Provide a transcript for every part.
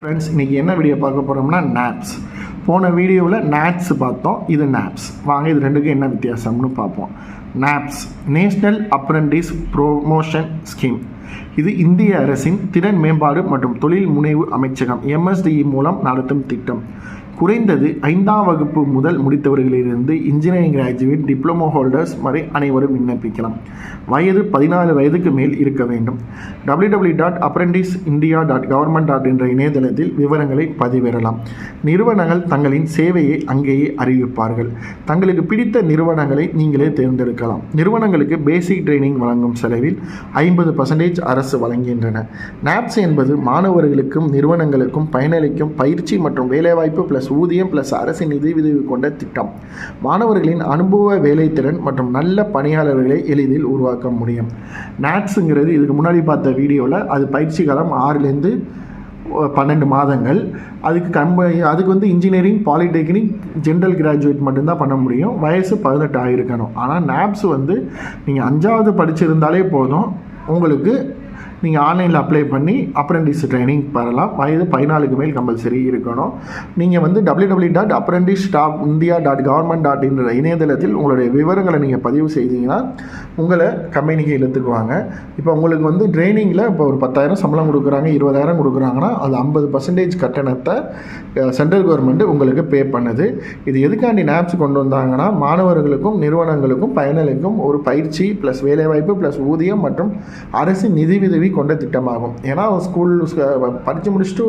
Friends, இன்றைக்கி என்ன video பார்க்க போகிறோம்னா நாப்ஸ். போன வீடியோவில் நாட்ஸ் பார்த்தோம், இது நாப்ஸ். வாங்க இது ரெண்டுக்கும் என்ன வித்தியாசம்னு பார்ப்போம். Knobs national apprentice promotion scheme. இது இந்திய அரசின் திறன் மேம்பாடு மற்றும் தொழில் முனைவு அமைச்சகம் MSDE மூலம் நடத்தும் திட்டம். குறைந்தது 5ஆம் வகுப்பு முதல் முடித்தவர்களிலிருந்து இன்ஜினியரிங் கிராஜுவேட், டிப்ளமோ ஹோல்டர்ஸ் வரை அனைவரும் விண்ணப்பிக்கலாம். வயது 14 வயதுக்கு மேல் இருக்க வேண்டும். www.apprenticeindia.government.in என்ற இணையதளத்தில் விவரங்களை பதிவிடலாம். நிறுவனங்கள் தங்களின் சேவையை அங்கேயே அறிவிப்பார்கள். தங்களுக்கு பிடித்த நிறுவனங்களை நீங்களே தேர்ந்தெடுக்கலாம். நிறுவனங்களுக்கு பேசிக் ட்ரைனிங் வழங்கும் செலவில் 50% அரசு வழங்குகின்றன. நாப்ஸ் என்பது மாணவர்களுக்கும் நிறுவனங்களுக்கும் பயனளிக்கும் பயிற்சி மற்றும் வேலைவாய்ப்பு + ஊதியம் + அரசின் நிதியுதவி கொண்ட திட்டம். மாணவர்களின் அனுபவ வேலைத்திறன் மற்றும் நல்ல பணியாளர்களை எளிதில் உருவாக்க முடியும். நாட்ஸுங்கிறது இதுக்கு முன்னாடி பார்த்த வீடியோவில் அது பயிற்சி காலம் 6லேருந்து 12 மாதங்கள். அதுக்கு வந்து இன்ஜினியரிங், பாலிடெக்னிக், ஜென்ரல் கிராஜுவேட் மட்டும்தான் பண்ண முடியும். வயசு 18 ஆகிருக்கணும். ஆனால் நாப்ஸ் வந்து நீங்கள் 5ஆவது படிச்சிருந்தாலே போதும், உங்களுக்கு நீங்கள் ஆன்லைனில் அப்ளை பண்ணி அப்ரெண்டிஸ் ட்ரைனிங் பெறலாம். வயது 14க்கு மேல் கம்பல்சரி இருக்கணும். நீங்கள் வந்து www.apprenticeindia.government.in என்ற இணையதளத்தில் உங்களுடைய விவரங்களை நீங்கள் பதிவு செய்தீங்கன்னா உங்களை கம்பெனிக்கு இழுத்துக்குவாங்க. இப்போ உங்களுக்கு வந்து ட்ரைனிங்கில் இப்போ ஒரு 10,000 சம்பளம் கொடுக்குறாங்க, 20,000 கொடுக்குறாங்கன்னா அது 50% கட்டணத்தை சென்ட்ரல் கவர்மெண்ட் உங்களுக்கு பே பண்ணுது. இது எதுக்காண்டி நாப்ஸ் கொண்டு வந்தாங்கன்னா மாணவர்களுக்கும் நிறுவனங்களுக்கும் பயனளிக்கும் ஒரு பயிற்சி + வேலைவாய்ப்பு + ஊதியம் மற்றும் அரசு நிதியுதவி கொண்ட திட்டமாகும். ஏன்னா ஸ்கூல் படித்து முடிச்சுட்டு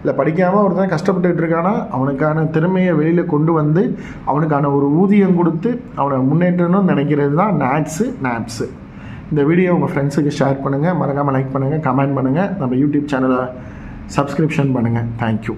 இல்லை படிக்காமல் ஒருத்தன் கஷ்டப்பட்டுக்கிட்டு இருக்கானா, அவனுக்கான திறமையை வெளியில் கொண்டு வந்து அவனுக்கான ஒரு ஊதியம் கொடுத்து அவனை முன்னேற்றணும்னு நினைக்கிறது தான் நாப்ஸு. இந்த வீடியோ உங்கள் ஃப்ரெண்ட்ஸுக்கு ஷேர் பண்ணுங்கள். மறக்காமல் லைக் பண்ணுங்கள், கமெண்ட் பண்ணுங்கள். நம்ம யூடியூப் சேனலை சப்ஸ்கிரிப்ஷன் பண்ணுங்கள். தேங்க்யூ.